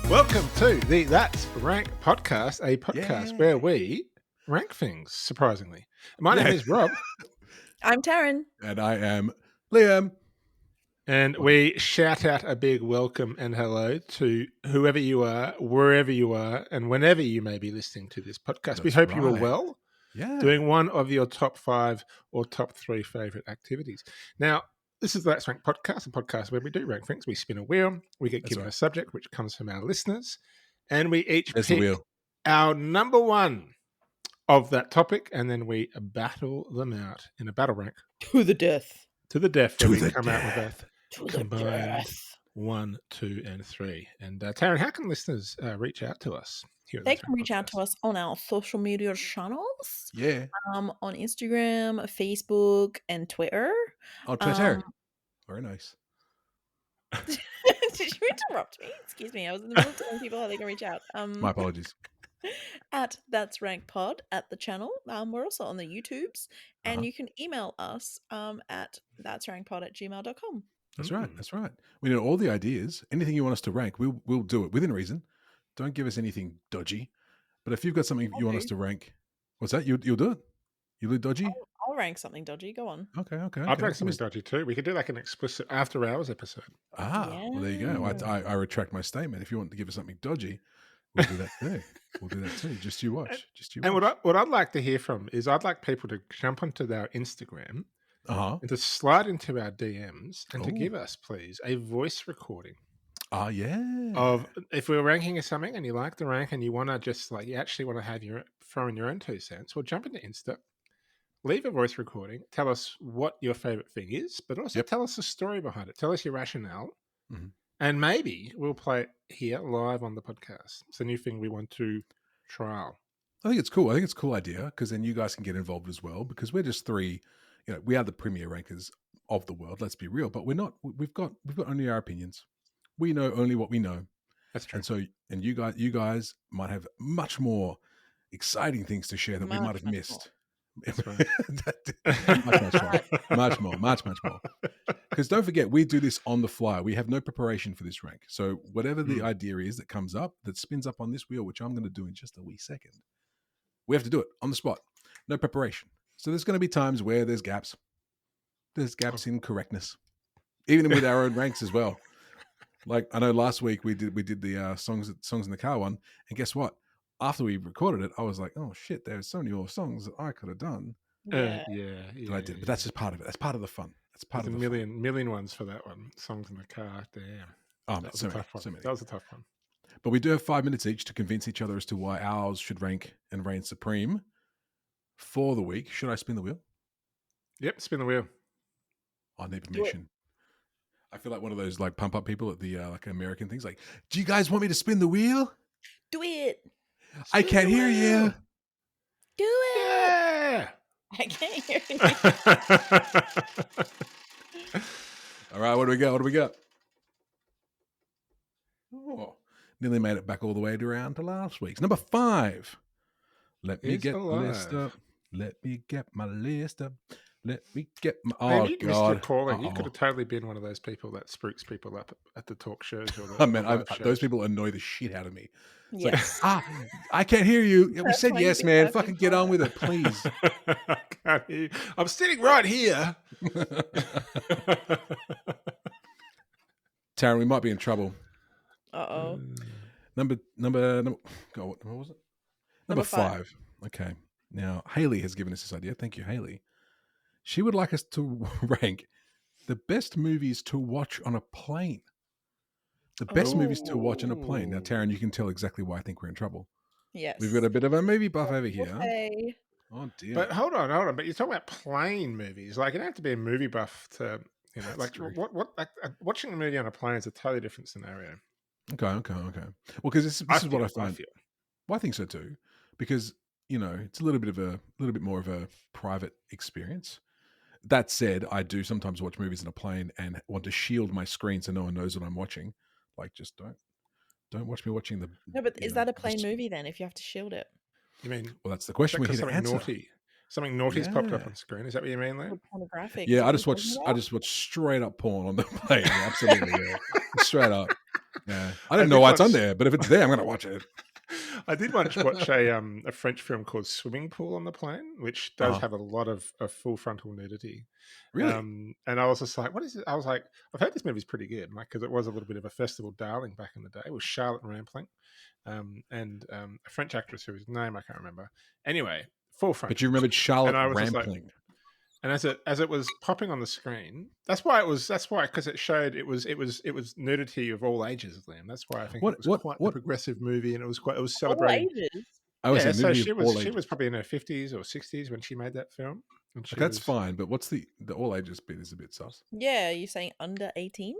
Welcome to the That's Rank podcast, a podcast where we rank things, surprisingly. My name is Rob. I'm Taryn. And I am Liam. And we shout out a big welcome and hello to whoever you are, wherever you are, and whenever you may be listening to this podcast. We hope you are well, doing one of your top 5 or top 3 favorite activities. Now, this is the That's Rank podcast, a podcast where we do rank things. We spin a wheel, we get given a subject which comes from our listeners, and we each pick our number one of that topic, and then we battle them out in a battle rank. To the death. To the death. To the come death. Out with a combined 1, 2, and 3. And Taryn, how can listeners reach out to us? They can reach out to us on our social media channels. Yeah. On Instagram, Facebook, and Twitter. Oh, Twitter. Very nice. Did you interrupt me? Excuse me. I was in the middle of telling people how they can reach out. My apologies. At That's Rank Pod at the channel. We're also on the YouTubes. And you can email us at that'srankpod@gmail.com. That's right. That's right. We know all the ideas. Anything you want us to rank, we'll do it within reason. Don't give us anything dodgy. But if you've got something you want us to rank, what's that? You'll do it? You'll do dodgy? I'll rank something dodgy. Go on. Okay. I'd rank something dodgy too. We could do like an explicit after hours episode. Well, there you go. I retract my statement. If you want to give us something dodgy, we'll do that too. Just you watch. And what I'd like to hear from is I'd like people to jump onto our Instagram and to slide into our DMs and to give us, please, a voice recording. Of if we're ranking something and you like the rank and you want to just you actually want to have throw in your own 2 cents, well, jump into Insta, leave a voice recording, tell us what your favorite thing is, but also tell us the story behind it. Tell us your rationale, and maybe we'll play it here live on the podcast. It's a new thing we want to trial. I think it's cool. I think it's a cool idea because then you guys can get involved as well because we're just 3. We are the premier rankers of the world. Let's be real, but we're not. We've got only our opinions. We know only what we know. That's true. And you guys might have much more exciting things to share that we might have missed. That's right. much more. Because don't forget, we do this on the fly. We have no preparation for this rank. So whatever the idea is that comes up, that spins up on this wheel, which I'm going to do in just a wee second, we have to do it on the spot. No preparation. So there's going to be times where there's gaps. There's gaps in correctness, even with our own ranks as well. Like I know last week we did the songs in the car one, and guess what? After we recorded it, I was like, "Oh shit! There's so many more songs that I could have done." I did, but that's just part of it. That's part of the fun. That's part of the million ones for that one. Songs in the car. Damn. That was a tough one. That was a tough one. But we do have 5 minutes each to convince each other as to why ours should rank and reign supreme for the week. Should I spin the wheel? Yep, spin the wheel. I need permission. I feel like one of those pump up people at the American things. Like, do you guys want me to spin the wheel? Do it. I can't hear you. Do it. Yeah. I can't hear you. All right, what do we got? Oh, nearly made it back all the way around to last week's. Number 5. Let me get my list up. Let me get my list up. Let me get my... Oh, you God. Missed your calling. You could have totally been one of those people that spooks people up at the talk shows. Or those people annoy the shit out of me. It's yes. I can't hear you. We said yes, man. Fucking get on with it, please. I can't hear you. I'm sitting right here. Taryn, we might be in trouble. Uh-oh. Number God, what was it? Number 5. Okay. Now, Haley has given us this idea. Thank you, Haley. She would like us to rank the best movies to watch on a plane. The best movies to watch on a plane. Now, Taryn, you can tell exactly why I think we're in trouble. Yes. We've got a bit of a movie buff over here. Okay. Oh, dear. But hold on. But you're talking about plane movies. Like, you don't have to be a movie buff to, watching a movie on a plane is a totally different scenario. Okay. Well, because this is what I find. Well, I think so too. Because, it's a little bit more of a private experience. That said, I do sometimes watch movies in a plane and want to shield my screen so no one knows what I'm watching. Like, just don't watch me watching the... No, but is that a plane movie then, if you have to shield it? You mean... Well, that's the question we need to answer. Something naughty's popped up on screen. Is that what you mean, Liam? Pornographic. Yeah, I just watch straight up porn on the plane. Absolutely, yeah. Straight up. Yeah, I don't know why it's on there, but if it's there, I'm going to watch it. I did once watch a French film called Swimming Pool on the Plane, which does have a lot of full frontal nudity. Really? And I was just like, what is it? I was like, I've heard this movie's pretty good, like, because it was a little bit of a festival darling back in the day. It was Charlotte Rampling, and a French actress whose name I can't remember. Anyway, full frontal. But you remembered Charlotte and I was Rampling. just like, and as it was popping on the screen, that's why because it showed it was nudity of all ages, Liam. That's why I think it was quite a progressive movie, and it was celebrating all ages. I was so she was probably in her 50s or 60s when she made that film. And that's fine, but what's the all ages bit is a bit sus. Yeah, you're saying under 18?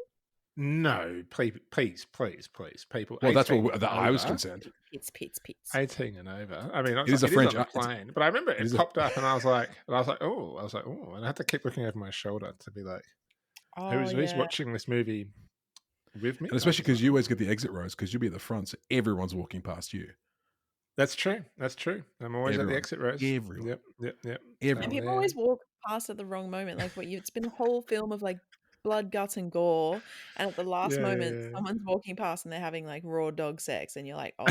No, please, people. Well, that's what I was concerned. Pits. 18 and over. I mean, it is a French on the plane, but I remember it popped up, and I was like, oh, and I had to keep looking over my shoulder to be like, who's watching this movie with me? And especially because you always get the exit rows because you'll be at the front, so everyone's walking past you. That's true. I'm always at the exit rows. Everyone. Yep. And people always walk past at the wrong moment. Like it's been a whole film of like blood, guts, and gore, and at the last moment, someone's walking past and they're having like raw dog sex, and you're like, oh,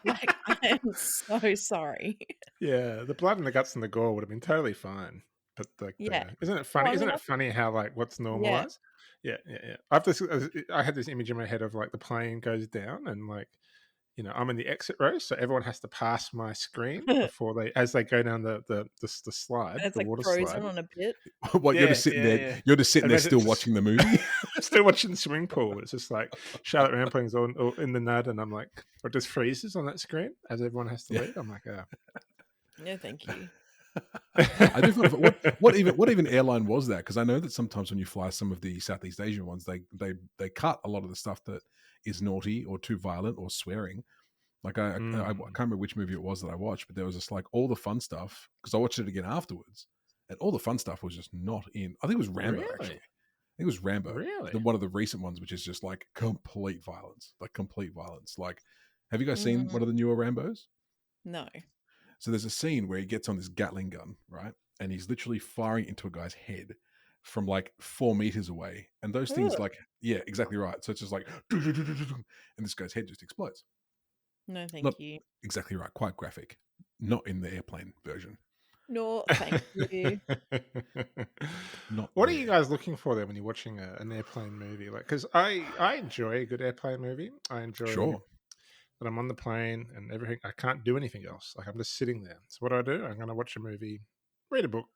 like, I am so sorry. Yeah, the blood and the guts and the gore would have been totally fine, but like, isn't it funny? Isn't it funny how like what's normalized? Yeah. I had this image in my head of like the plane goes down and like, I'm in the exit row, so everyone has to pass my screen before as they go down the slide, and it's the like water frozen slide. on a bit. What you're just sitting there? You're just sitting there still watching the movie, still watching the swimming pool. It's just like Charlotte Rampling's all in the nud, and I'm like, or it just freezes on that screen as everyone has to leave. I'm like, no, thank you. I do find what even airline was that? Because I know that sometimes when you fly some of the Southeast Asian ones, they cut a lot of the stuff that is naughty or too violent or swearing. Like I can't remember which movie it was that I watched, but there was just like all the fun stuff because I watched it again afterwards, and all the fun stuff was just not in. I think it was Rambo. Really? Actually, I think it was Rambo. Really, one of the recent ones, which is just like complete violence. Like, have you guys seen one of the newer Rambos? No. So there's a scene where he gets on this Gatling gun, right, and he's literally firing into a guy's head from like 4 meters away, and those things like exactly right. So it's just like, and this guy's head just explodes. No, thank you. Exactly right. Quite graphic. Not in the airplane version. No, thank you. What are you guys looking for then when you're watching an airplane movie? Like, because I enjoy a good airplane movie. I enjoy that I'm on the plane and everything. I can't do anything else. Like, I'm just sitting there. So what do? I'm going to watch a movie, read a book,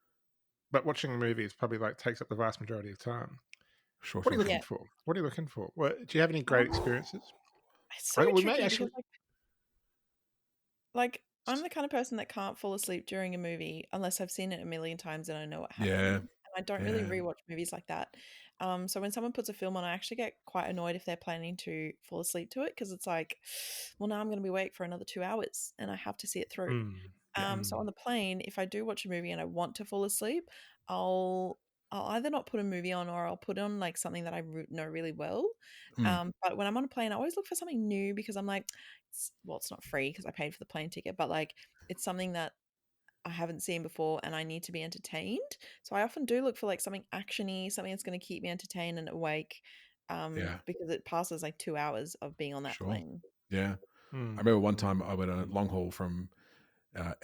but watching a movie is probably like takes up the vast majority of time. What are you looking for? What are you looking for? Do you have any great experiences? It's so tricky because like I'm the kind of person that can't fall asleep during a movie unless I've seen it a million times and I know what happened. Yeah. And I don't really rewatch movies like that. So when someone puts a film on, I actually get quite annoyed if they're planning to fall asleep to it because it's like, well, now I'm going to be awake for another 2 hours and I have to see it through. So on the plane, if I do watch a movie and I want to fall asleep, I'll either not put a movie on or I'll put on like something that I know really well. But when I'm on a plane, I always look for something new because I'm like, it's not free because I paid for the plane ticket, but like it's something that I haven't seen before and I need to be entertained. So I often do look for like something actiony, something that's going to keep me entertained and awake because it passes like 2 hours of being on that plane. Yeah. I remember one time I went on a long haul from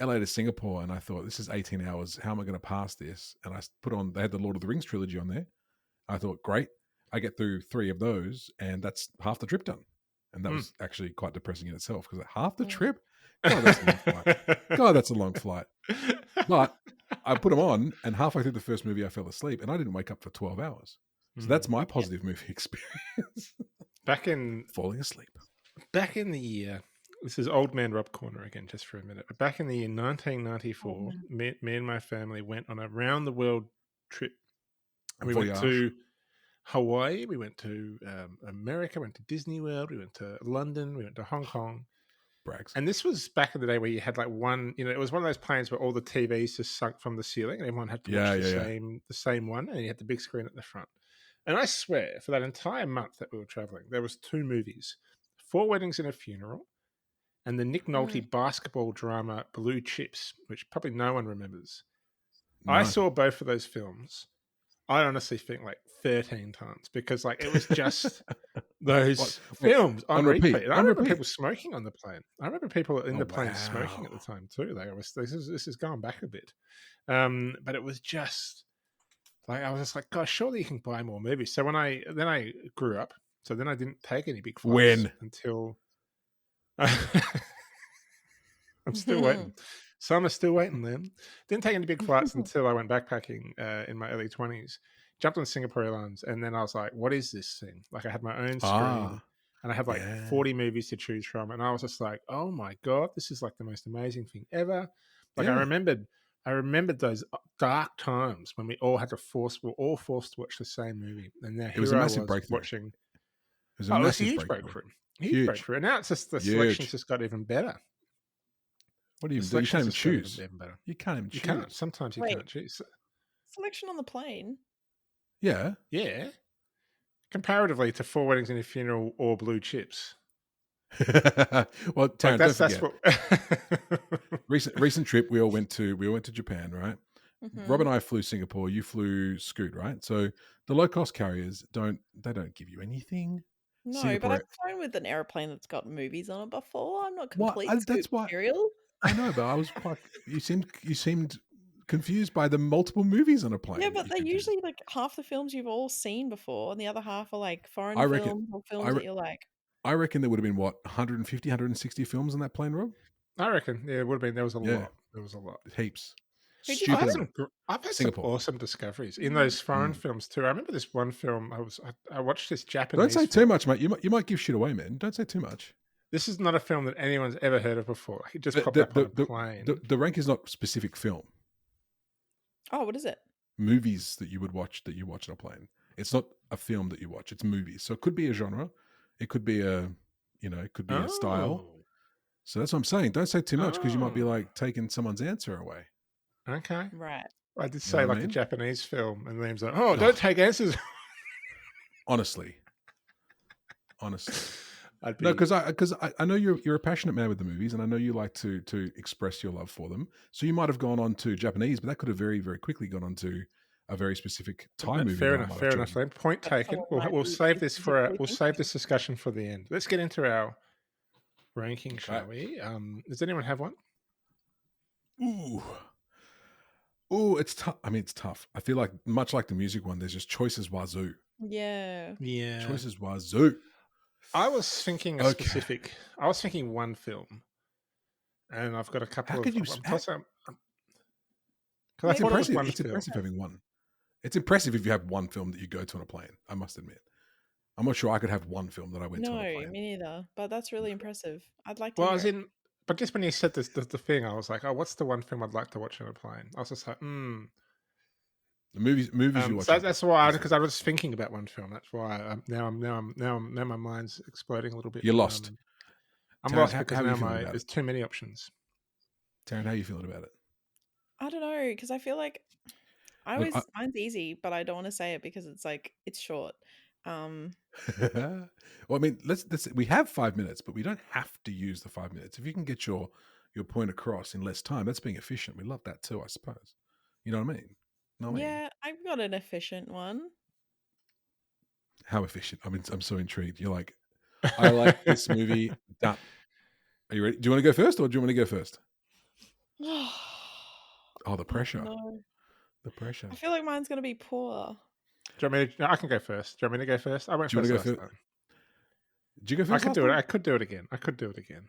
LA to Singapore and I thought, this is 18 hours. How am I going to pass this? And I put on, they had the Lord of the Rings trilogy on there. I thought, great. I get through 3 of those and that's half the trip done. And that was actually quite depressing in itself because half the trip, God, that's a long flight. That's a long flight. But I put them on and halfway through the first movie, I fell asleep and I didn't wake up for 12 hours. So that's my positive movie experience. Falling asleep. Back in the year, this is old man Rob Corner again, just for a minute. But back in the year 1994, me and my family went on a round the world trip. And we went to Hawaii, we went to America, went to Disney World, we went to London, we went to Hong Kong. Brags. And this was back in the day where you had like one, it was one of those planes where all the TVs just sunk from the ceiling and everyone had to watch the same one and you had the big screen at the front. And I swear, for that entire month that we were traveling, there was 2 movies, 4 Weddings and a Funeral, and the Nick Nolte basketball drama Blue Chips, which probably no one remembers. No. I saw both of those films. I honestly think like 13 times because like it was just those films on repeat. And I remember repeat. people smoking on the plane. I remember people in the plane smoking at the time too. This is going back a bit, but it was just like I was just like, gosh, surely you can buy more movies. So when I grew up, so then I didn't take any big flights until I'm still waiting. So I'm still waiting then. Didn't take any big flights until I went backpacking in my early 20s. Jumped on Singapore Airlines, and then I was like, what is this thing? Like I had my own screen, and I had like 40 movies to choose from. And I was just like, oh my God, this is like the most amazing thing ever. Like I remembered those dark times when we all we're all forced to watch the same movie. And now was a massive breakthrough. Watching. It was a massive huge breakthrough. Huge breakthrough. And now it's just the selection's just got even better. What do you do? You can't even choose. You can't even choose. Sometimes you can't choose. Selection on the plane? Yeah. Yeah. Comparatively to Four Weddings and a Funeral or Blue Chips. Well, Taryn, that's what recent trip we went to Japan, right? Mm-hmm. Rob and I flew Singapore. You flew Scoot, right? So the low cost carriers don't give you anything. No, Singapore, but I've flown with an airplane that's got movies on it before. I'm not complete that's why material. I know, but I was quite. You seemed confused by the multiple movies on a plane. Yeah, but they're usually like half the films you've all seen before, and the other half are like foreign films or films that you're like. I reckon there would have been 150, 160 films on that plane, Rob. I reckon it would have been. There was a lot. There was a lot. Heaps. I've had some awesome discoveries in those foreign films too. I remember this one film. I watched this Japanese. Don't say too much, mate. You might give shit away, man. Don't say too much. This is not a film that anyone's ever heard of before. It just popped up on a plane. The rank is not specific film. Oh, what is it? Movies that you watch on a plane. It's not a film that you watch. It's movies. So it could be a genre. It could be a style. So that's what I'm saying. Don't say too much because you might be like taking someone's answer away. Okay. Right. I did say like a Japanese film, and Liam's like, "Oh, don't take answers." Honestly. No, because I know you're a passionate man with the movies, and I know you like to express your love for them. So you might have gone on to Japanese, but that could have very, very quickly gone on to a very specific Thai movie. Fair enough, Liam. Point taken. We'll save this we'll save this discussion for the end. Let's get into our ranking, shall we? Does anyone have one? Ooh, it's tough. I mean, it's tough. I feel like much like the music one, there's just choices wazoo. Yeah. Choices wazoo. I was thinking specific. I was thinking one film, and I've got a couple. It's impressive. It's impressive having one. It's impressive if you have one film that you go to on a plane. I must admit, I'm not sure I could have one film that I went to on a plane. No, me neither. But that's really impressive. I'd like to. Well, but just when you said this, the thing, I was like, oh, what's the one film I'd like to watch on a plane? I was just like, The movies you watch. So that's why, because I was thinking about one film. That's why now my mind's exploding a little bit. You're lost. I'm Taryn, lost because now there's too many options. Taryn, how are you feeling about it? I don't know, because I feel like mine's easy, but I don't want to say it because it's like it's short. Well, I mean, let's we have 5 minutes, but we don't have to use the 5 minutes. If you can get your point across in less time, that's being efficient. We love that too, I suppose. You know what I mean? Yeah, I've got an efficient one. How efficient? I mean, I'm so intrigued. You're like, I like this movie. Done. Are you ready? Do you want to go first, or do you want me to go first? Oh, the pressure. No. The pressure. I feel like mine's going to be poor. Do you want me to, I can go first. Do you want me to go first? I went first last time. Did you go first? I could do it. I could do it again.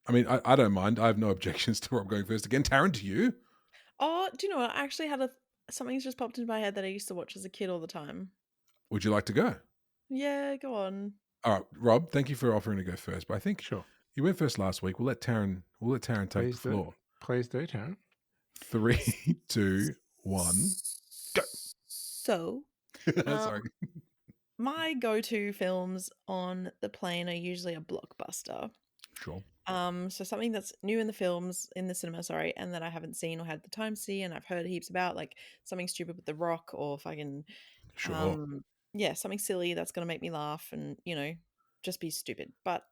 I mean, I don't mind. I have no objections to Rob going first again. Taryn, to you? Oh, do you know what? I actually had something's just popped into my head that I used to watch as a kid all the time. Would you like to go? Yeah, go on. All right, Rob, thank you for offering to go first. But I think you went first last week. We'll let Taryn take the floor. Please do, Taryn. 3, 2, 1, go. So, sorry. My go-to films on the plane are usually a blockbuster. Sure. So something that's new in the cinema, and that I haven't seen or had the time to see, and I've heard heaps about, like something stupid with The Rock or fucking, something silly that's gonna make me laugh and just be stupid. But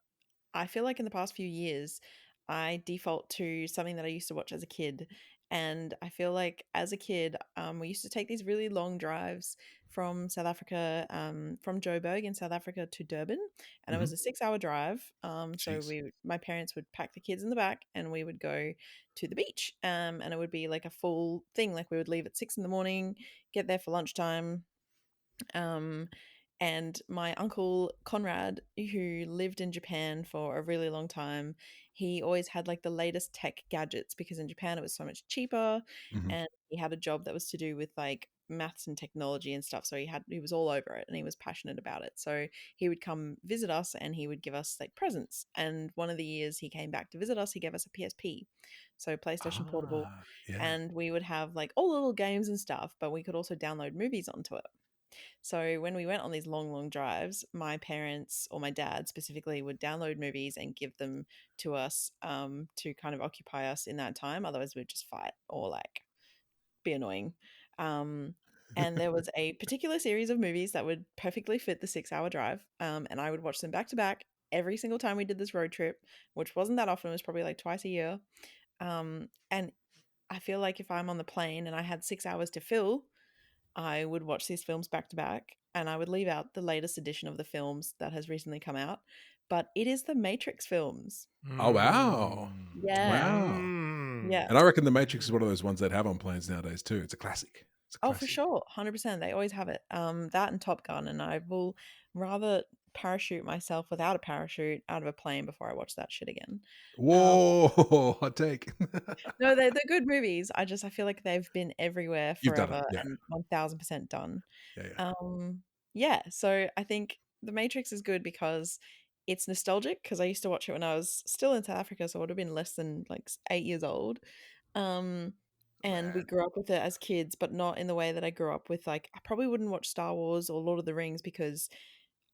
I feel like in the past few years, I default to something that I used to watch as a kid, And I feel like as a kid, we used to take these really long drives from South Africa, from Joburg in South Africa to Durban, and it was a 6-hour drive. So my parents would pack the kids in the back, and we would go to the beach. And it would be like a full thing. Like we would leave at 6 in the morning, get there for lunchtime. And my uncle Conrad, who lived in Japan for a really long time, he always had like the latest tech gadgets because in Japan it was so much cheaper, and he had a job that was to do with like maths and technology and stuff. So he was all over it and he was passionate about it. So he would come visit us and he would give us like presents. And one of the years he came back to visit us, he gave us a PSP, so PlayStation Portable, and we would have like all the little games and stuff, but we could also download movies onto it. So when we went on these long, long drives, my parents or my dad specifically would download movies and give them to us, to kind of occupy us in that time. Otherwise, we'd just fight or like be annoying. And there was a particular series of movies that would perfectly fit the 6-hour drive, and I would watch them back to back every single time we did this road trip, which wasn't that often. It was probably like twice a year. And I feel like if I'm on the plane and I had 6 hours to fill, I would watch these films back to back, and I would leave out the latest edition of the films that has recently come out, but it is the Matrix films. Oh, wow. Yeah. Wow. Yeah. And I reckon The Matrix is one of those ones that have on planes nowadays too. It's a classic. Oh, for sure. 100%. They always have it. That and Top Gun, and I will rather parachute myself without a parachute out of a plane before I watch that shit again. Whoa, hot take. No, they're good movies. I feel like they've been everywhere You've done it, forever yeah. and 1000% done. Yeah. Yeah, so I think The Matrix is good because it's nostalgic, because I used to watch it when I was still in South Africa, so I would have been less than like 8 years old. And we grew up with it as kids, but not in the way that I grew up with. Like, I probably wouldn't watch Star Wars or Lord of the Rings because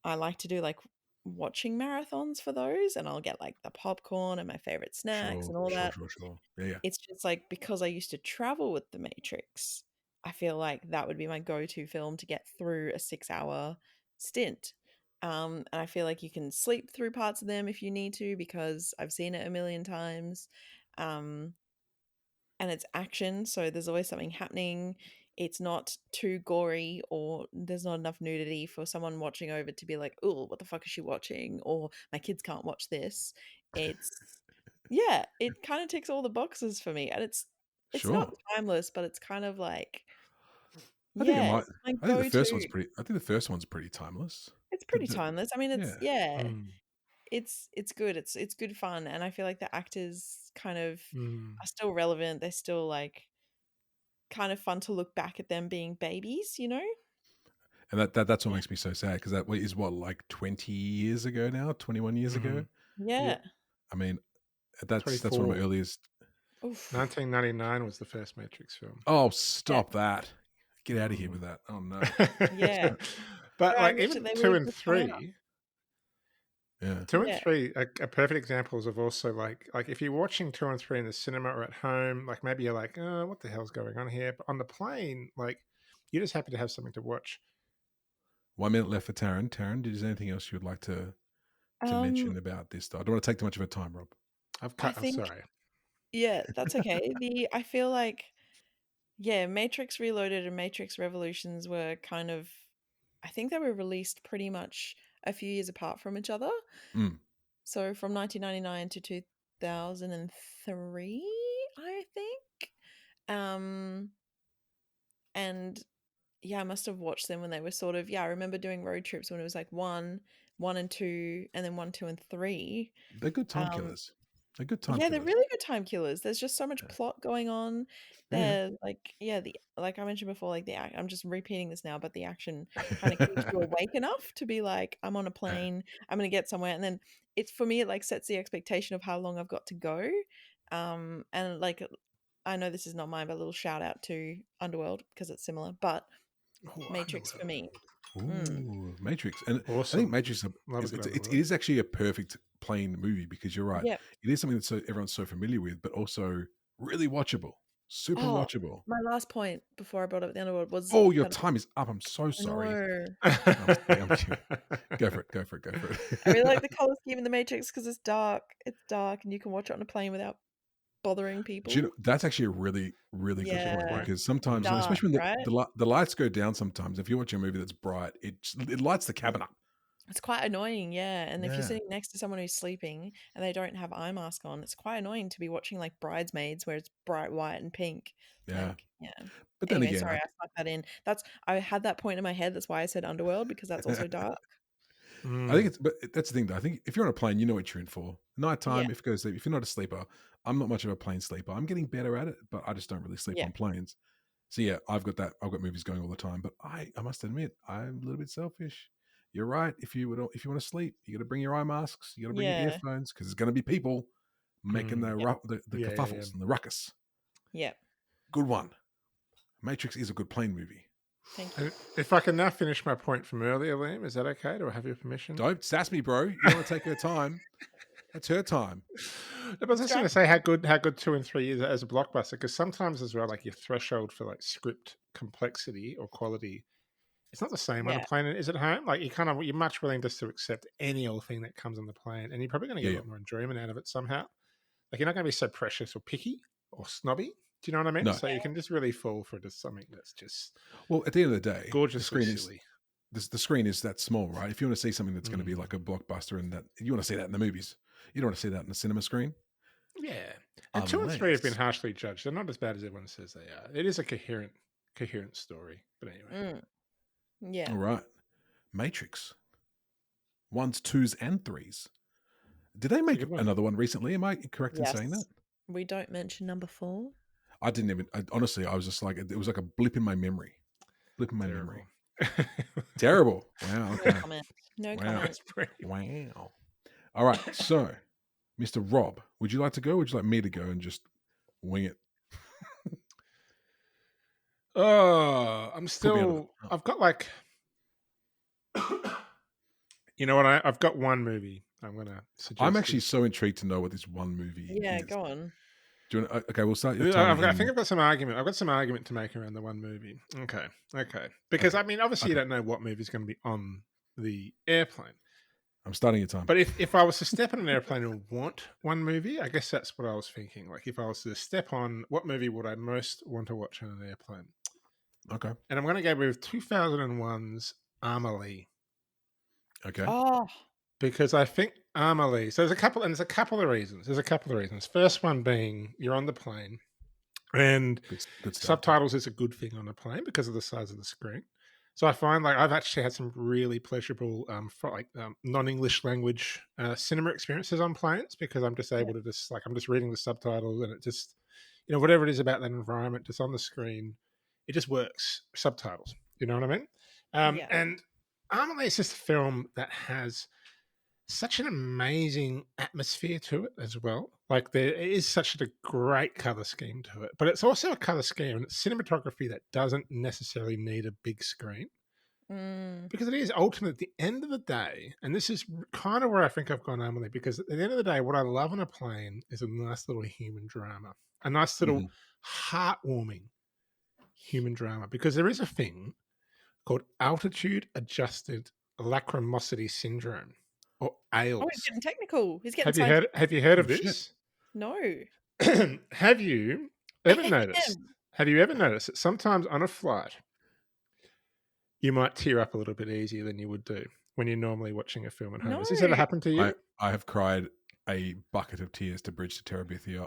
I like to do like watching marathons for those, and I'll get like the popcorn and my favorite snacks and all that. Sure. Yeah. It's just like because I used to travel with The Matrix, I feel like that would be my go-to film to get through a 6-hour stint. And I feel like you can sleep through parts of them if you need to because I've seen it a million times. Um, and it's action, so there's always something happening. It's not too gory, or there's not enough nudity for someone watching over to be like, "Oh, what the fuck is she watching?" Or "My kids can't watch this." It's yeah, it kind of ticks all the boxes for me, and it's not Sure. timeless, but it's kind of like I think it yeah, might. it's my I think the first go-to. one's pretty. I think the first one's pretty timeless. It's pretty timeless. I mean, it's Yeah. it's good. It's good fun, and I feel like the actors kind of Mm. are still relevant. They're still like kind of fun to look back at them being babies, you know? And that's what makes me so sad because that is what, like 20 years ago now, 21 years ago. Yeah. I mean, that's one of my 24. earliest. Oof. 1999 was the first Matrix film. Oh, stop that! Get out of here with that. Oh no. Yeah. But No, I like wish even that they 2 were and just coming out. 3, Yeah. 2 and Yeah. 3 are perfect examples of also like if you're watching 2 and 3 in the cinema or at home, like maybe you're like, oh, what the hell's going on here? But on the plane, like you're just happy to have something to watch. 1 minute left for Taryn. Taryn, is there anything else you would like to mention about this? I don't want to take too much of her time, Rob. I'm sorry. Yeah, that's okay. I feel like Matrix Reloaded and Matrix Revolutions were kind of, I think they were released pretty much a few years apart from each other. So from 1999 to 2003, I think. And yeah, I must have watched them when they were sort of, I remember doing road trips when it was like 1 and 2, and then 1, 2, and 3. They're good time killers. They're good time Yeah, killers. they're really good time killers. There's just so much plot going on. Yeah. They're like, like I mentioned before, like I'm just repeating this now, but the action kind of keeps you awake enough to be like, I'm on a plane, I'm gonna get somewhere, and then for me, it like sets the expectation of how long I've got to go. And like, I know this is not mine, but a little shout out to Underworld because it's similar, but Matrix for me. Ooh, Matrix. And Awesome. I think Matrix it is actually a perfect plane movie because you're right. Yep. It is something that everyone's so familiar with, but also really watchable. Super watchable. My last point before I brought up the Underworld was your time is up. I'm so sorry. Go for it. I really like the color scheme in the Matrix because it's dark. It's dark, and you can watch it on a plane without bothering people. Do you know, that's actually a really, really good point, because sometimes, Dark, especially when right? the lights go down, sometimes if you're watching a movie that's bright, it lights the cabin up. It's quite annoying, yeah. And if you're Yeah. sitting next to someone who's sleeping and they don't have eye mask on, it's quite annoying to be watching like Bridesmaids where it's bright white and pink. Yeah. Like, yeah. But then Anyway, again, sorry, I stuck that in. I had that point in my head. That's why I said Underworld, because that's also dark. I think but that's the thing though. I think if you're on a plane, you know what you're in for. Nighttime, Yeah. if you go to sleep, if you're not a sleeper, I'm not much of a plane sleeper. I'm getting better at it, but I just don't really sleep Yeah. on planes. So yeah, I've got movies going all the time. But I must admit, I'm a little bit selfish. You're right. If you want to sleep, you got to bring your eye masks. You got to bring your Yeah. earphones, because there's going to be people making the kerfuffles and the ruckus. Yeah. Good one. Matrix is a good plane movie. Thank you. If I can now finish my point from earlier, Liam, is that okay? Do I have your permission? Don't sass me, bro. You don't want to take her time. That's her time. I was just going to say how good 2 and 3 is as a blockbuster, because sometimes as well, like your threshold for like script complexity or quality, it's not the same on a plane as at home. Like you're much willing just to accept any old thing that comes on the plane, and you're probably going to get a lot more enjoyment out of it somehow. Like you're not going to be so precious or picky or snobby. Do you know what I mean? No. So you can just really fall for just something that's just at the end of the day, gorgeously silly. The screen is that small, right? If you want to see something that's going to be like a blockbuster, and that you want to see that in the movies, you don't want to see that in the cinema screen. Yeah, and 2 and 3 have been harshly judged. They're not as bad as everyone says they are. It is a coherent story, but anyway. Yeah. All right, Matrix 1s, 2s, and 3s. Did they make another one recently? Am I correct in saying that? We don't mention number 4. I didn't even. Honestly, I was just like, it was like a blip in my memory. Terrible. Terrible. Wow. Okay. No comment. No comment. Wow. All right. So, Mr. Rob, would you like to go? Or would you like me to go and just wing it? Oh, I've got like, you know what? I've got one movie I'm going to suggest. I'm actually so intrigued to know what this one movie is. Yeah, go on. Do you want okay, we'll start your time. I think I've got some argument. I've got some argument to make around the one movie. Okay. Because I mean, obviously you don't know what movie is going to be on the airplane. I'm starting your time. But if I was to step on an airplane and want one movie, I guess that's what I was thinking. Like if I was to step on, what movie would I most want to watch on an airplane? Okay. And I'm going to go with 2001's Amelie. Okay. Oh. Because I think Amelie. So there's a couple of reasons. First one being you're on the plane, and good subtitles is a good thing on a plane because of the size of the screen. So I find like I've actually had some really pleasurable non-English language cinema experiences on planes, because I'm just able to I'm just reading the subtitles, and it just, whatever it is about that environment just on the screen, it just works. Subtitles, you know what I mean? And Amelie is just a film that has such an amazing atmosphere to it as well. Like there is such a great color scheme to it, but it's also a color scheme and it's cinematography that doesn't necessarily need a big screen, because it is ultimately at the end of the day. And this is kind of where I think I've gone Emily, because at the end of the day, what I love on a plane is a nice little human drama, a nice little heartwarming human drama, because there is a thing called altitude adjusted lacrimosity syndrome. Or AILS. Oh, he's getting technical. He's getting Have you heard of this? No. Have you ever noticed? Have you ever noticed that sometimes on a flight, you might tear up a little bit easier than you would do when you're normally watching a film at home? No. Has this ever happened to you? I have cried a bucket of tears to Bridge to Terabithia.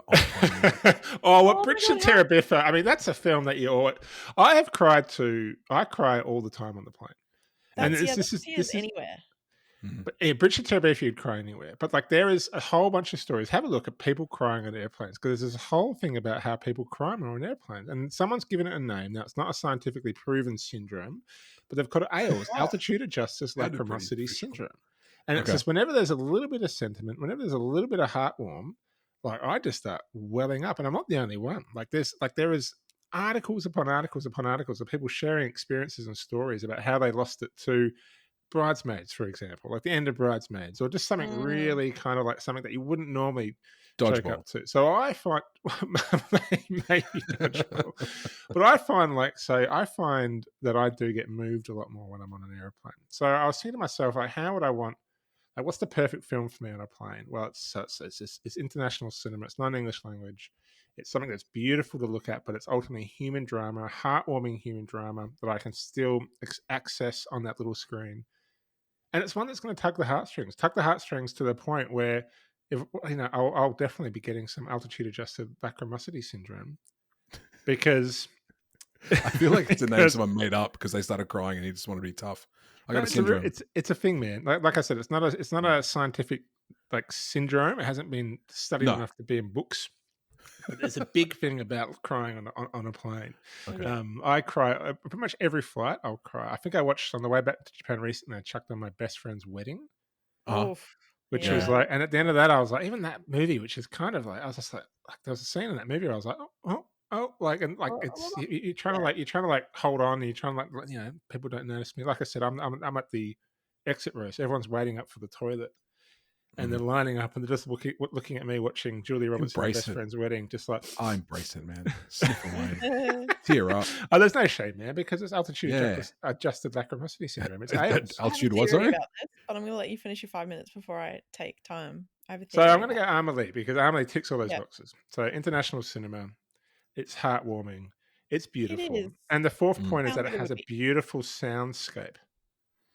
Bridge to Terabithia? I mean, that's a film that you ought. I have cried to. I cry all the time on the plane. This is anywhere. But Bridge to Terabithia, you'd cry anywhere. But like, there is a whole bunch of stories. Have a look at people crying on airplanes, because there's this whole thing about how people cry on airplanes, and someone's given it a name. Now, it's not a scientifically proven syndrome, but they've called it AILS, altitude adjusted lacrimosity syndrome. And it's just whenever there's a little bit of sentiment, whenever there's a little bit of heartwarm, like I just start welling up, and I'm not the only one. There is articles upon articles upon articles of people sharing experiences and stories about how they lost it to Bridesmaids, for example, like the end of Bridesmaids, or just something really kind of like something that you wouldn't normally choke up to. So I find maybe dodgeball, but I find that I do get moved a lot more when I'm on an airplane. So I was thinking to myself, like, how would I want Like, what's the perfect film for me on a plane? Well, it's international cinema. It's non-English language. It's something that's beautiful to look at, but it's ultimately human drama, heartwarming human drama that I can still access on that little screen. And it's one that's going to tug the heartstrings to the point where, if I'll definitely be getting some altitude-adjusted lachrymosity syndrome because I feel like it's a name someone made up because they started crying and he just wanted to be tough. I got a syndrome. It's a thing, man. Like I said, it's not a scientific like syndrome. It hasn't been studied enough to be in books. But there's a big thing about crying on a plane. Okay. I cry pretty much every flight. I'll cry. I think I watched on the way back to Japan recently. I chucked on my best friend's wedding, which was like, and at the end of that, I was like, even that movie, which is kind of like, I was just like there was a scene in that movie where I was like, like, and like it's you're trying to like hold on, and you're trying to like people don't notice me. Like I said, I'm at the exit row, so everyone's waiting up for the toilet. And they're lining up and they're just looking at me watching Julia Roberts' best friend's wedding, just like I embrace it, man. Sniff away, tear up. Oh, there's no shame, man, because it's altitude-adjusted lachrymosity syndrome. It's ALS. Altitude what? Sorry, about this, but I'm going to let you finish your 5 minutes before I take time. I have a so I'm going to go Amelie because Amelie ticks all those boxes. So international cinema, it's heartwarming, it's beautiful, It is. and the fourth point is that it has a beautiful soundscape.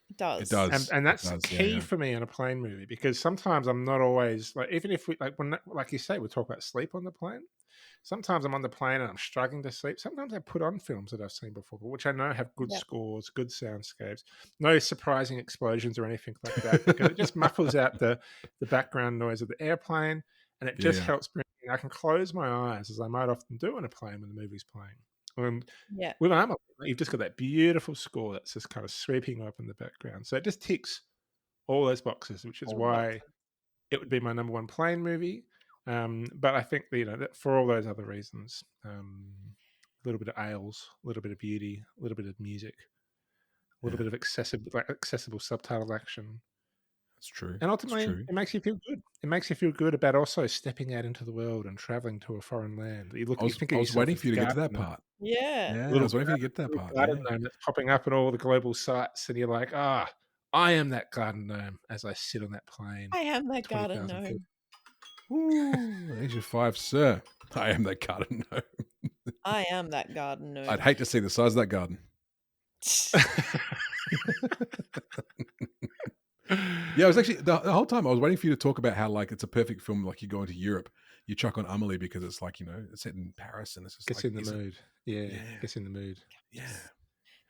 It does. It does. And that's key for me in a plane movie because sometimes I'm not always like, even if we like you say, we talk about sleep on the plane. Sometimes I'm on the plane and I'm struggling to sleep. Sometimes I put on films that I've seen before, which I know have good scores, good soundscapes, no surprising explosions or anything like that, because it just muffles out the background noise of the airplane, and it just helps bring. I can close my eyes, as I might often do in a plane when the movie's playing. With Amelie, you've just got that beautiful score that's just kind of sweeping up in the background. So it just ticks all those boxes, which is why it would be my number one plane movie. But I think that for all those other reasons, a little bit of ales, a little bit of beauty, a little bit of music, a little bit of accessible subtitle action. That's true. And ultimately, it makes you feel good. It makes you feel good about also stepping out into the world and traveling to a foreign land. You think I was waiting for you to get to that part. Yeah. I was waiting for you to get to that part. Garden gnome that's popping up in all the global sites, and you're like, I am that garden gnome as I sit on that plane. I am that garden gnome. Ooh, there's your 5, sir. I am that garden gnome. I am that garden gnome. I'd hate to see the size of that garden. Yeah, I was actually the whole time I was waiting for you to talk about how like it's a perfect film. Like you go into Europe, you chuck on Amelie because it's like it's set in Paris and it's just gets in the mood. Yeah, gets in the mood. Yeah,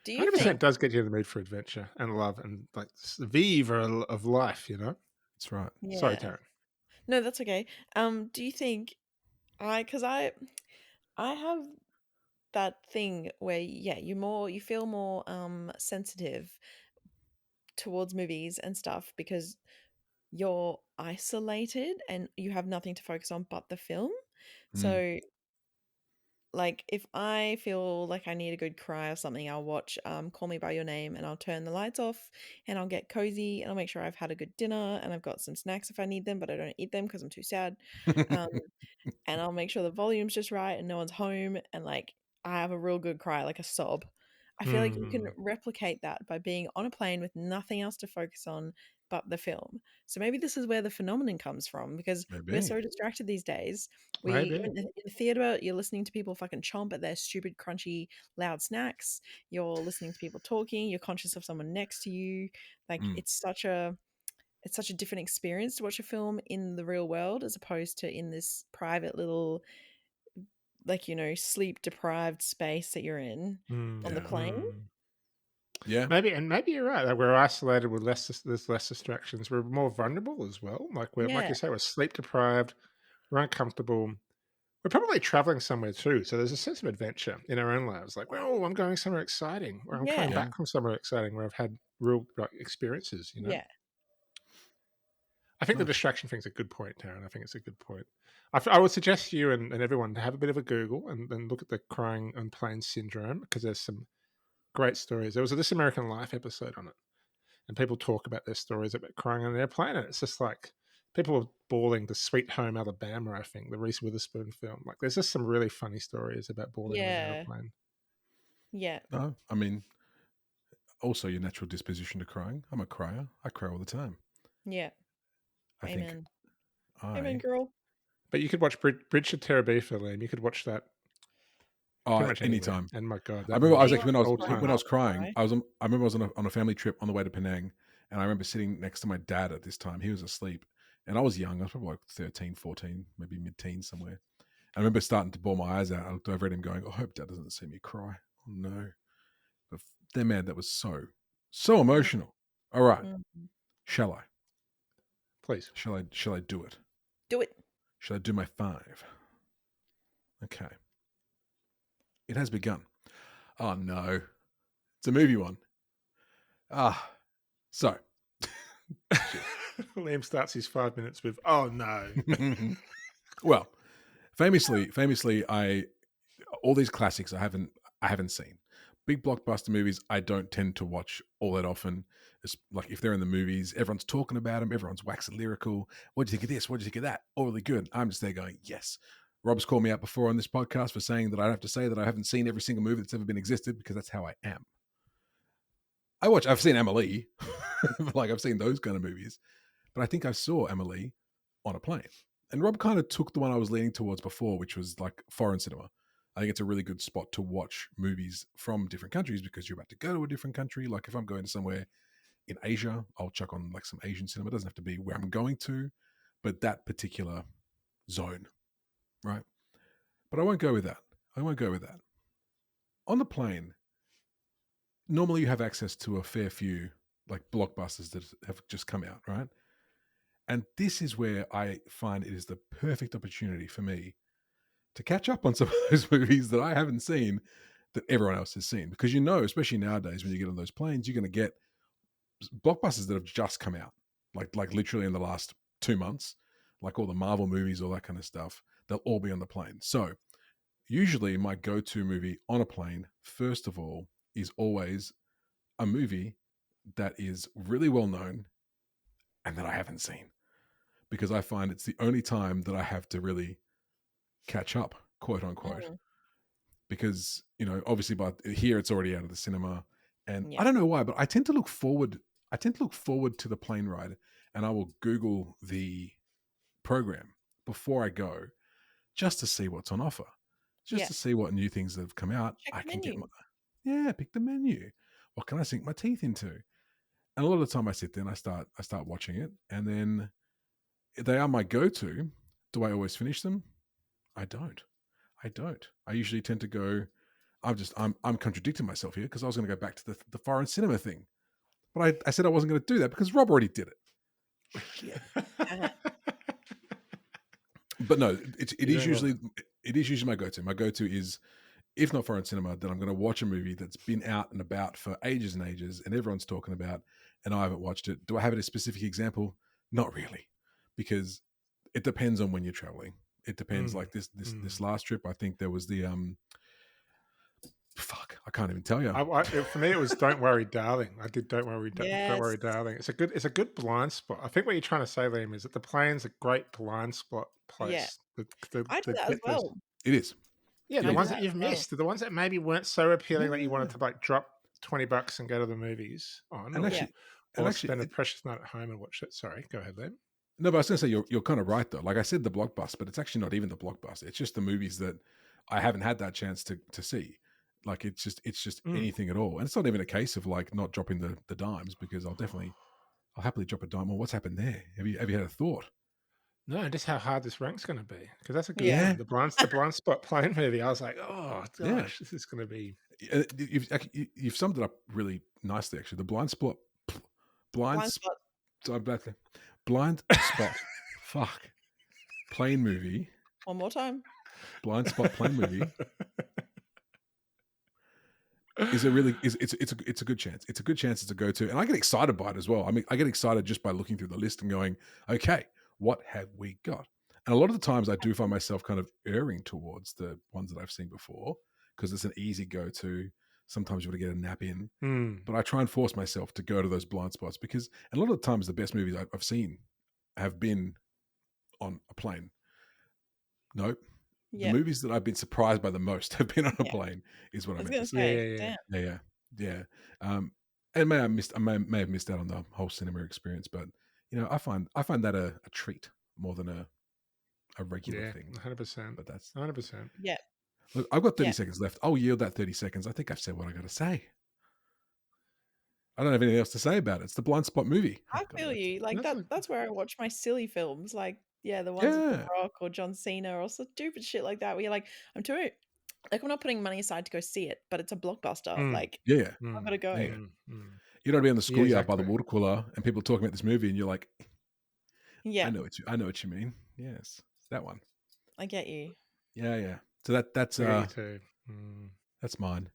do you 100% does get you in the mood for adventure and love and like the vive of life. That's right. Yeah. Sorry, Taryn. No, that's okay. Do you think because I have that thing where you feel more sensitive towards movies and stuff because you're isolated and you have nothing to focus on but the film. So like if I feel like I need a good cry or something, I'll watch Call Me by Your Name and I'll turn the lights off and I'll get cozy and I'll make sure I've had a good dinner and I've got some snacks if I need them, but I don't eat them because I'm too sad. And I'll make sure the volume's just right and no one's home and like I have a real good cry, like a sob. I feel like you can replicate that by being on a plane with nothing else to focus on but the film. So maybe this is where the phenomenon comes from because we're so distracted these days. Even in the theater, you're listening to people fucking chomp at their stupid, crunchy, loud snacks. You're listening to people talking. You're conscious of someone next to you. Like it's such a different experience to watch a film in the real world as opposed to in this private little sleep deprived space that you're in on the plane. Yeah, maybe you're right. Like we're isolated with there's less distractions. We're more vulnerable as well. Like like you say, we're sleep deprived. We're uncomfortable. We're probably traveling somewhere too, so there's a sense of adventure in our own lives. Like, well, I'm going somewhere exciting, or I'm coming back from somewhere exciting where I've had real experiences. Yeah. I think the distraction thing's a good point, Taryn. I think it's a good point. I would suggest you and everyone to have a bit of a Google and look at the crying on plane syndrome because there's some great stories. There was a This American Life episode on it, and people talk about their stories about crying on an airplane, and it's just like people are bawling to Sweet Home Alabama, I think, the Reese Witherspoon film. Like, there's just some really funny stories about bawling on an airplane. Yeah. No, I mean, also your natural disposition to crying. I'm a crier. I cry all the time. Yeah. I Amen. think Amen, girl. But you could watch Bridge to Terabithia, you could watch that pretty much anywhere. anytime. And my God, I that remember I was movie actually all time. when I was crying. I remember I was on a family trip on the way to Penang, and I remember sitting next to my dad at this time. He was asleep, and I was young. I was probably like 13, 14, maybe mid-teens somewhere. I remember starting to bawl my eyes out. I looked over at him going, I hope Dad doesn't see me cry. Oh, no. But then, man, that was so emotional. All right. Mm-hmm. Shall I? Please. Shall I do it? Do it. Shall I do my 5? Okay. It has begun. Oh, no. It's a movie one. So. Liam starts his 5 minutes with, oh, no. Well, famously, all these classics I haven't seen. Big blockbuster movies I don't tend to watch all that often. It's like if they're in the movies, everyone's talking about them, everyone's waxing lyrical. What do you think of this? What do you think of that? All really good. I'm just there going, yes. Rob's called me out before on this podcast for saying that I have to say that I haven't seen every single movie that's ever been existed because that's how I am. I've seen Emily, like I've seen those kind of movies, but I think I saw Emily on a plane. And Rob kind of took the one I was leaning towards before, which was like foreign cinema. I think it's a really good spot to watch movies from different countries because you're about to go to a different country. Like if I'm going to somewhere in Asia, I'll chuck on like some Asian cinema. It doesn't have to be where I'm going to, but that particular zone, right? But I won't go with that. On the plane, normally you have access to a fair few like blockbusters that have just come out, right? And this is where I find it is the perfect opportunity for me to catch up on some of those movies that I haven't seen that everyone else has seen. Because especially nowadays when you get on those planes, you're going to get blockbusters that have just come out, like literally in the last 2 months, like all the Marvel movies, all that kind of stuff. They'll all be on the plane. So usually my go-to movie on a plane, first of all, is always a movie that is really well known and that I haven't seen. Because I find it's the only time that I have to really catch up, quote unquote. Because, obviously by here it's already out of the cinema. And I don't know why, but I tend to look forward to the plane ride, and I will Google the program before I go just to see what's on offer. Just to see what new things that have come out. Check the menu. Pick the menu. What can I sink my teeth into? And a lot of the time I sit there and I start watching it, and then they are my go-to. Do I always finish them? I don't. I usually tend to go, I'm contradicting myself here because I was going to go back to the foreign cinema thing. But I said I wasn't going to do that because Rob already did it. Shit. But no, it is usually my go-to. My go-to is, if not foreign cinema, then I'm going to watch a movie that's been out and about for ages and ages and everyone's talking about, and I haven't watched it. Do I have a specific example? Not really, because it depends on when you're traveling. It depends. Like this last trip, I think there was the I can't even tell you. For me, it was "Don't Worry, Darling." I did "Don't Worry, Don't Worry, Darling." It's a good blind spot. I think what you're trying to say, Liam, is that the plane's a great blind spot place. Yeah, I do that as well. It is. Yeah, the ones that you've missed, the ones that maybe weren't so appealing that you wanted to like drop $20 and go to the movies on, or spend a precious night at home and watch it. Sorry, go ahead, Liam. No, but I was going to say you're kind of right though. Like I said, the blockbuster, but it's actually not even the blockbuster. It's just the movies that I haven't had that chance to see. Like it's just anything at all, and it's not even a case of like not dropping the dimes, because I'll happily drop a dime. Well, what's happened there? Have you had a thought? No, just how hard this rank's going to be, because that's a good one. The blind spot plane movie. I was like, oh gosh, this is going to be. You've summed it up really nicely, actually. The blind spot. Fuck. Plane movie. One more time. Blind spot plane movie. It's a good chance. It's a good chance to go to, and I get excited by it as well. I mean, I get excited just by looking through the list and going, okay, what have we got? And a lot of the times I do find myself kind of erring towards the ones that I've seen before, because it's an easy go-to. Sometimes you want to get a nap in, but I try and force myself to go to those blind spots, because a lot of the times the best movies I've seen have been on a plane. Nope. The movies that I've been surprised by the most have been on a plane, is what I meant to say. Yeah. And may have missed out on the whole cinema experience, but I find that a treat more than a regular thing. 100%. But that's 100%. Yeah. Look, I've got 30 seconds left. I'll yield that 30 seconds. I think I've said what I got to say. I don't have anything else to say about it. It's the Blind Spot movie. I feel you. Like that's where I watch my silly films. Like, the ones with The Rock or John Cena or stupid shit like that. Where you're like, I'm not putting money aside to go see it, but it's a blockbuster. Like, I've got to go. You don't be on the schoolyard by the water cooler and people talking about this movie, and you're like, yeah, I know what you mean. Yes, that one. I get you. Yeah. So that's that's mine.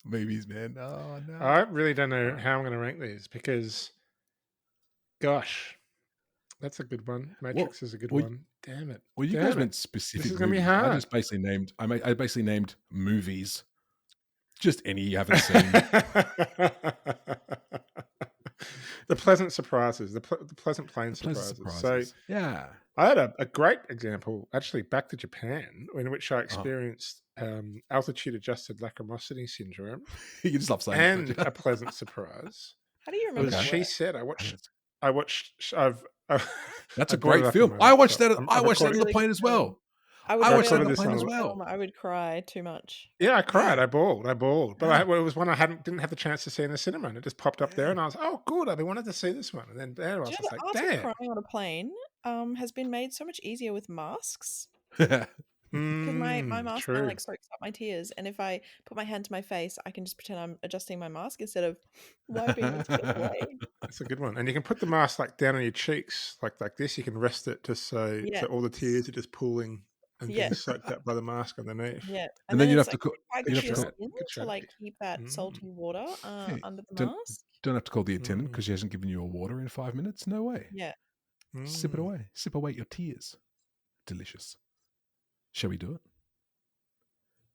Movies, man. Oh no, I really don't know how I'm going to rank these because, gosh, that's a good one. Matrix is a good one. Damn it. Well, you guys meant specific. This is going to be movies. hard. I just basically named. I basically named movies. Just any you haven't seen. The pleasant surprises, the pleasant plane surprises. So yeah, I had a great example actually back to Japan in which I experienced altitude adjusted lacrimosity syndrome. You can stop saying and that, a pleasant surprise. How do you remember? She said, That's a great film. I watched that. I watched that on the plane as well. I watched that on the plane as well. I would cry too much. Yeah, I cried. I bawled. But it was one I didn't have the chance to see in the cinema, and it just popped up there, and I was, oh, good. I've been wanting to see this one, and then I was just like, damn. Crying on a plane has been made so much easier with masks. Because my mask now soaks up my tears, and if I put my hand to my face, I can just pretend I'm adjusting my mask instead of wiping it away. That's a good one, and you can put the mask down on your cheeks like this. You can rest it just so all the tears are just pooling and getting soaked up by the mask underneath. Yeah, and then you'd have to cook. Your skin to keep that salty water under the mask. Don't have to call the attendant because she hasn't given you a water in 5 minutes. No way. Yeah. Sip it away. Sip away your tears. Delicious. Shall we do it?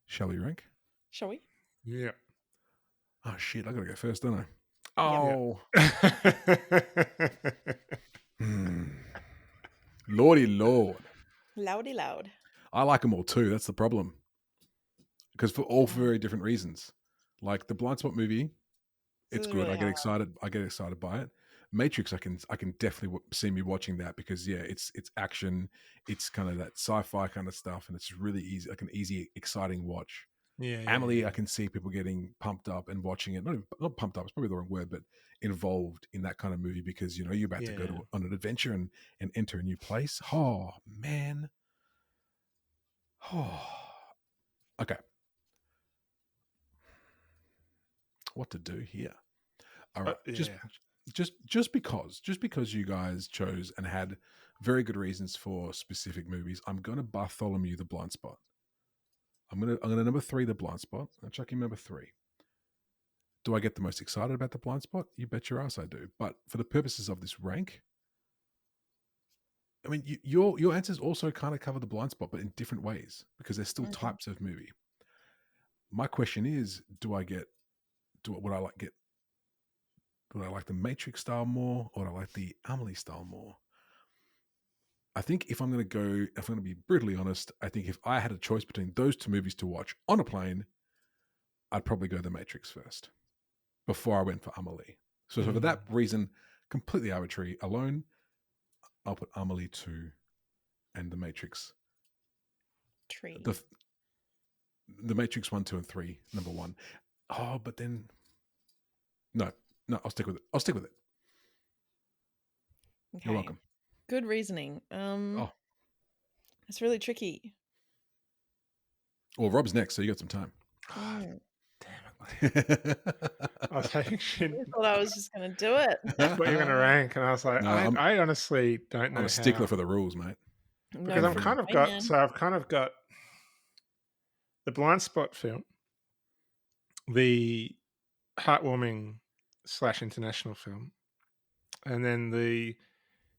Shall we rank? Shall we? Yeah. Oh shit! I gotta go first, don't I? Oh. Lordy Lord. Loudy loud. I like them all too. That's the problem. Because for very different reasons. Like the Blind Spot movie, it's good. I get excited. I get excited by it. Matrix, I can definitely see me watching that because it's action. It's kind of that sci-fi kind of stuff, and it's really easy, like an easy, exciting watch. Amelie, I can see people getting pumped up and watching it. Not pumped up, it's probably the wrong word, but involved in that kind of movie because you're about to go on an adventure and enter a new place. Oh man. Oh. Okay. What to do here? All right. Just because you guys chose and had very good reasons for specific movies, I'm going to Bartholomew the Blind Spot. I'm gonna number 3 the Blind Spot. I'll chuck in number 3. Do I get the most excited about the Blind Spot? You bet your ass I do. But for the purposes of this rank, I mean, your answers also kind of cover the Blind Spot, but in different ways because they're still types of movie. My question is, would I like the Matrix style more, or do I like the Amelie style more? I think if I'm going to be brutally honest, I think if I had a choice between those two movies to watch on a plane, I'd probably go the Matrix first before I went for Amelie. So for that reason, completely arbitrary alone, I'll put Amelie 2 and the Matrix 3. The Matrix 1, 2, and 3, number 1. Oh, but then no, I'll stick with it. Okay. You're welcome. Good reasoning. It's really tricky. Well, Rob's next, so you got some time. Damn it! I was hoping I thought I was just going to do it. That's what you're going to rank, and I was like, I honestly don't know. I'm a stickler for the rules, mate. Because I've kind of got the Blind Spot film, the heartwarming / international film, and then the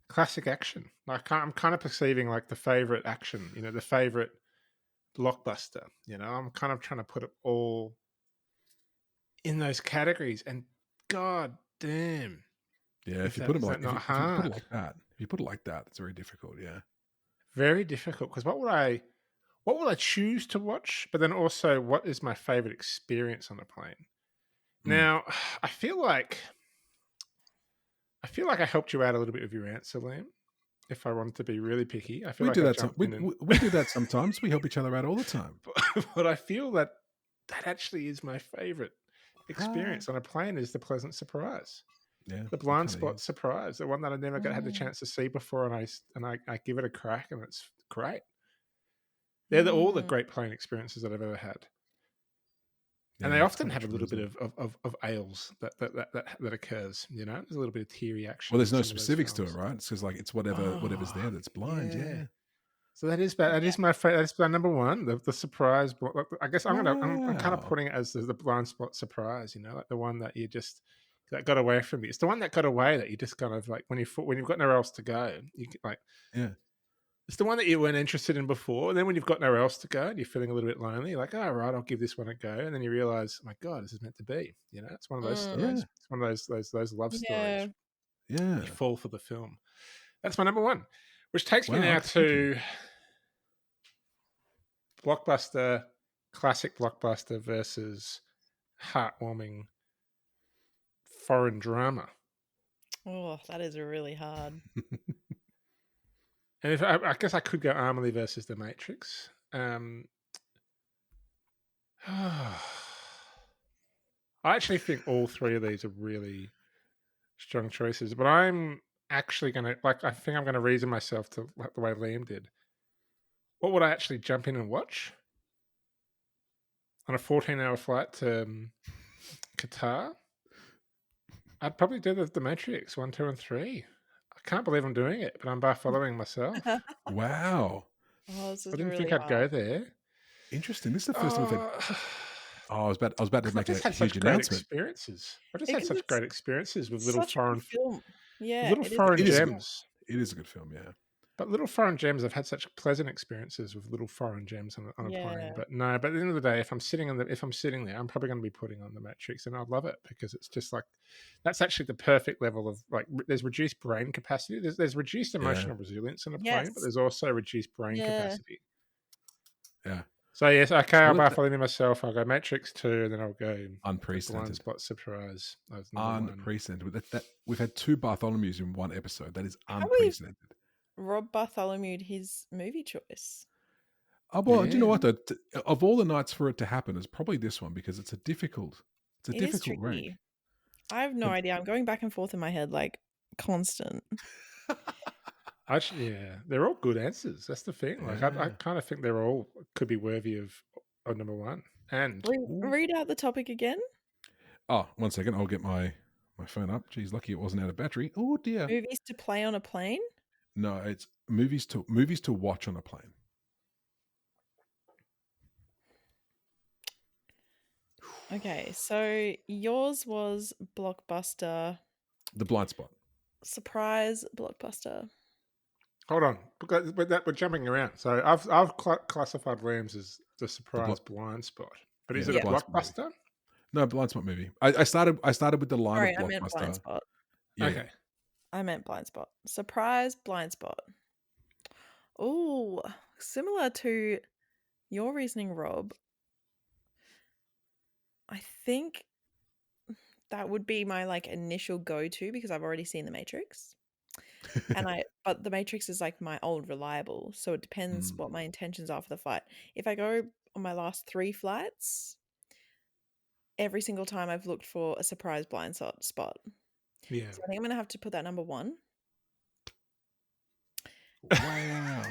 classic action. Like I'm kind of perceiving like the favorite action, the favorite blockbuster. I'm kind of trying to put it all in those categories. And god damn, if you put it like that, it's very difficult. Yeah, very difficult. Because what would I choose to watch? But then also, what is my favorite experience on a plane? Now, I feel like I feel like I helped you out a little bit with your answer, Liam. If I wanted to be really picky, I feel We like do I that. jumped in and... We do that sometimes. We help each other out all the time. but I feel that actually is my favorite Ah. experience on a plane is the pleasant surprise. Yeah, The blind kinda spot is. surprise, the one that I never had the chance to see before, and I give it a crack, and it's great. They're all the great plane experiences that I've ever had. And Yeah, they it's often kinda have a true, little isn't bit it? of ails that occurs, you know? There's a little bit of teary action Well, in there's no some of those specifics to it, films. right? It's just like it's whatever's Oh, there that's blind. yeah. Yeah. So that is bad. That is my favorite. That's my number one. The surprise. I guess I'm kind of Wow. putting it as the blind spot surprise. You know, like the one that you just that got away from you. It's the one that got away that you just kind of like when you've got nowhere else to go. You like Yeah. it's the one that you weren't interested in before. And then when you've got nowhere else to go and you're feeling a little bit lonely, you're like, oh, right, I'll give this one a go. And then you realize, oh my God, this is meant to be. You know, it's one of those Yeah. stories. It's one of those love stories. Yeah. Yeah. You fall for the film. That's my number one, which takes me Wow. now Okay, thank you. to blockbuster, classic blockbuster versus heartwarming foreign drama. Oh, that is really hard. And if I guess I could go Amelie versus The Matrix. I actually think all three of these are really strong choices, but I'm actually gonna I think I'm gonna reason myself to like the way Liam did. What would I actually jump in and watch on a 14-hour flight to Qatar? I'd probably do the Matrix 1, 2, and 3. I can't believe I'm doing it, but I'm by following myself. Wow. Oh, this I is didn't think really I'd hard. go there. Interesting. This is the first time we've had. Oh, Oh, I was about to because I've make a just had huge such great announcement. experiences. I've just had Because such great experiences with it's such a good film. Yeah, it is a foreign It good is a good. film. gems. It is a good film. Yeah. But little foreign gems, I've had such pleasant experiences with little foreign gems on a plane. Yeah. But no, but at the end of the day, if I'm sitting there, I'm probably going to be putting on the Matrix, and I love it because it's just like that's actually the perfect level of like. There's reduced brain capacity. There's reduced Yeah. emotional resilience in a plane, but Yes. there's also reduced brain Yeah. capacity. Yeah. So yes, okay, I'll Well, Bartholomew myself. I'll go Matrix 2, and then I'll go the blind unprecedented. spot surprise as number one. Unprecedented. That we've had two Bartholomews in one episode. That is How we've unprecedented. Rob Bartholomew'd his movie choice. Oh well, do you know Yeah. what? Though? Of all the nights for it to happen, it's probably this one because it's a difficult It is rank. tricky. I have no But idea. I'm going back and forth in my head like constant. Actually, yeah, they're all good answers. That's the thing. Like, I yeah. kind of think they're all could be worthy of number one. And Read out the topic again. Oh, 1 second. I'll get my phone up. Geez, lucky it wasn't out of battery. Oh dear. Movies to play on a plane. No, it's movies to watch on a plane. Okay, so yours was blockbuster. The Blind Spot. Surprise blockbuster. hold on, because we're jumping around. So I've classified Liam's as the surprise blind spot, but is it a blockbuster? No, Blind Spot movie. I started with the line Sorry, of I meant blind blockbuster. spot. Yeah, Okay. I meant blind spot. Surprise blind spot. Oh, similar to your reasoning, Rob. I think that would be my like initial go-to because I've already seen The Matrix. But The Matrix is like my old reliable, so it depends what my intentions are for the flight. If I go on my last 3 flights, every single time I've looked for a surprise blind spot. Yeah. So I think I'm gonna have to put that number 1. Wow.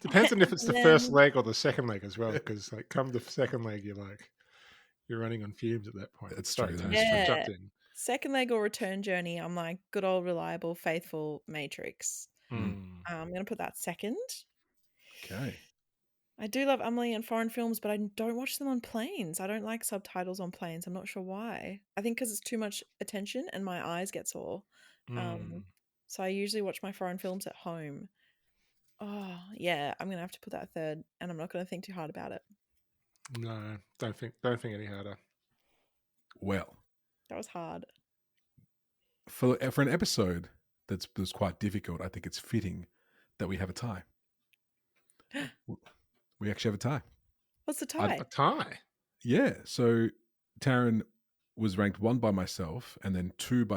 Depends on if it's the And first then leg or the second leg as well, because like come the second leg, you're running on fumes at that point. That's Sorry, true. Taryn, That is true. I yeah, jumped in. second leg or return journey, I'm like good old reliable, faithful Matrix. I'm gonna put that second. Okay. I do love Amelie and foreign films, but I don't watch them on planes. I don't like subtitles on planes. I'm not sure why. I think because it's too much attention and my eyes get sore. So I usually watch my foreign films at home. Oh, yeah, I'm going to have to put that third, and I'm not going to think too hard about it. No, don't think any harder. Well, that was hard. For an episode that's quite difficult, I think it's fitting that we have a tie. We actually have a tie. What's the tie? A tie? Yeah. So, Taryn, was ranked 1 by myself, and then second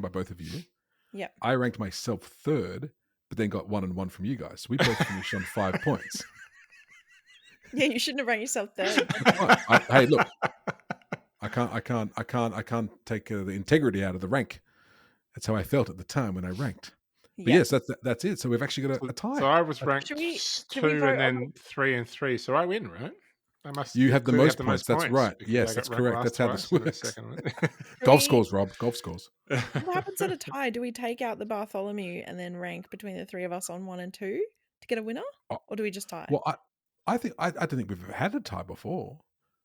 by both of you. Yeah. I ranked myself 3rd, but then got 1 and 1 from you guys. So we both finished on 5 points. Yeah, you shouldn't have ranked yourself 3rd. Hey, look, I can't take the integrity out of the rank. That's how I felt at the time when I ranked. But yes, that's it. So we've actually got a tie. So I was ranked 2 and then 3 and 3. So I win, right? You have the most points. That's right. Yes, that's correct. That's how this works. Golf scores, Rob. Golf scores. What happens at a tie? Do we take out the Bartholomew and then rank between the 3 of us on 1 and 2 to get a winner, or do we just tie? Well, I don't think we've had a tie before.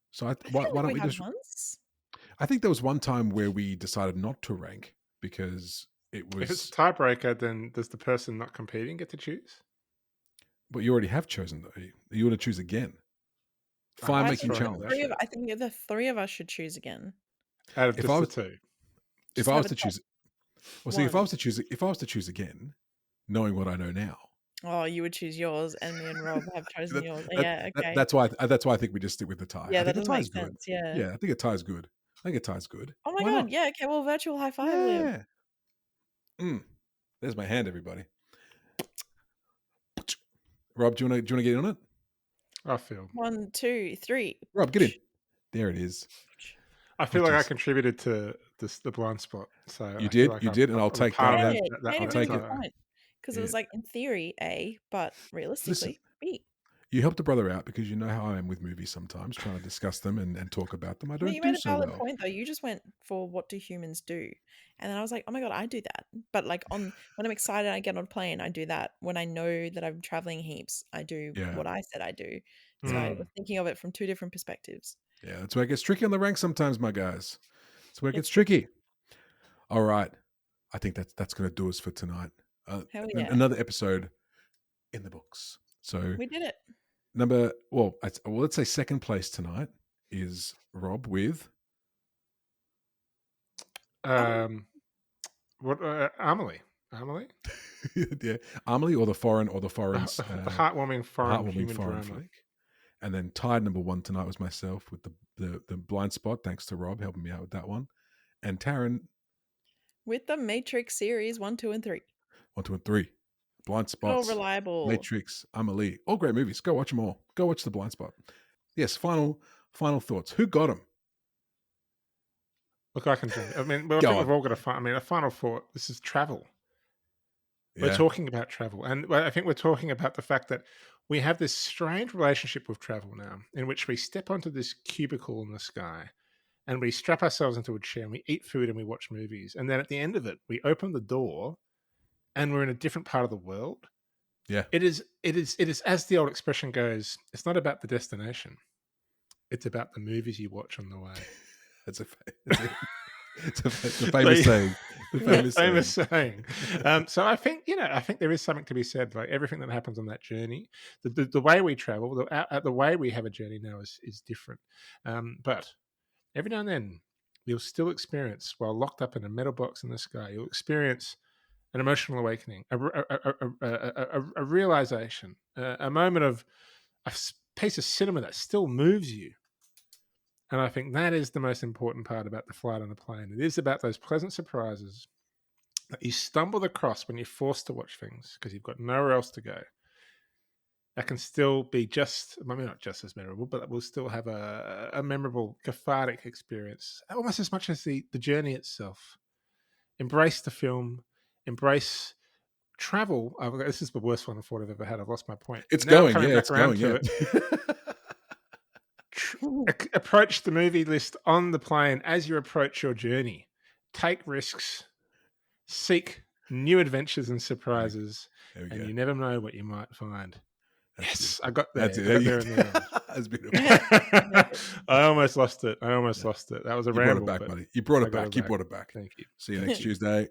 So why don't we just? Once? I think there was one time where we decided not to rank because it was. If it's a tiebreaker, then does the person not competing get to choose? But you already have chosen, though. You want to choose again. Fire making challenge. I think the 3 of us should choose again. Out of the 2. If I was to choose, well, see, if I was to choose again, knowing what I know now. Oh, you would choose yours, and me and Rob have chosen yours. Yeah, okay. That's why I think we just stick with the tie. Yeah, I think that does make sense. Yeah, I think a tie is good. Oh my god! Yeah, okay. Well, virtual high five. Yeah. There's my hand, everybody. Rob, do you want to get in on it? I feel 1, 2, 3. Rob, get in. There it is. I feel like I contributed to the blind spot. So you did, and I'll take that. I'll take it because it was like in theory A, but realistically B. You helped a brother out because you know how I am with movies sometimes, trying to discuss them and talk about them. I don't do so well. You made a valid point though. You just went for what do humans do, and then I was like, oh my god, I do that. But like when I'm excited, I get on a plane, I do that. When I know that I'm traveling heaps, I do what I said I do. So I was thinking of it from 2 different perspectives. Yeah, that's where it gets tricky on the rank sometimes, my guys. That's where it gets tricky. All right, I think that's going to do us for tonight. Another episode in the books. So we did it. Let's say second place tonight is Rob with Amelie. Yeah, Amelie or the foreign the heartwarming foreign human drama. Flick. And then tied number 1 tonight was myself with the blind spot, thanks to Rob helping me out with that one, and Taryn with the Matrix series 1, 2, and 3. 1, 2, and 3. Blind Spots, all reliable. Matrix, Amelie, all great movies. Go watch them all. Go watch the Blind Spot. Yes, final thoughts. Who got them? Look, I can do it. I mean, we've all got a final thought. This is travel. Yeah. We're talking about travel, and I think we're talking about the fact that we have this strange relationship with travel now, in which we step onto this cubicle in the sky, and we strap ourselves into a chair, and we eat food, and we watch movies, and then at the end of it, we open the door. And we're in a different part of the world. Yeah. It is, as the old expression goes, it's not about the destination. It's about the movies you watch on the way. It's a famous saying. Famous saying. So I think there is something to be said. Like everything that happens on that journey, the way we travel, the way we have a journey now is different. But every now and then, you'll still experience, while locked up in a metal box in the sky, you'll experience an emotional awakening, a realization, a moment of a piece of cinema that still moves you. And I think that is the most important part about the flight on a plane. It is about those pleasant surprises that you stumble across when you're forced to watch things because you've got nowhere else to go. That can still be not just as memorable, but that will still have a memorable, cathartic experience, almost as much as the journey itself. Embrace the film. Embrace travel. This is the worst one I thought I've ever had. I've lost my point. It's going. Approach the movie list on the plane as you approach your journey. Take risks. Seek new adventures and surprises. And you never know what you might find. Yes, I got there. That's beautiful. I almost lost it. That was a ramble. You brought it back, buddy. You brought it back. Thank you. See you next Tuesday.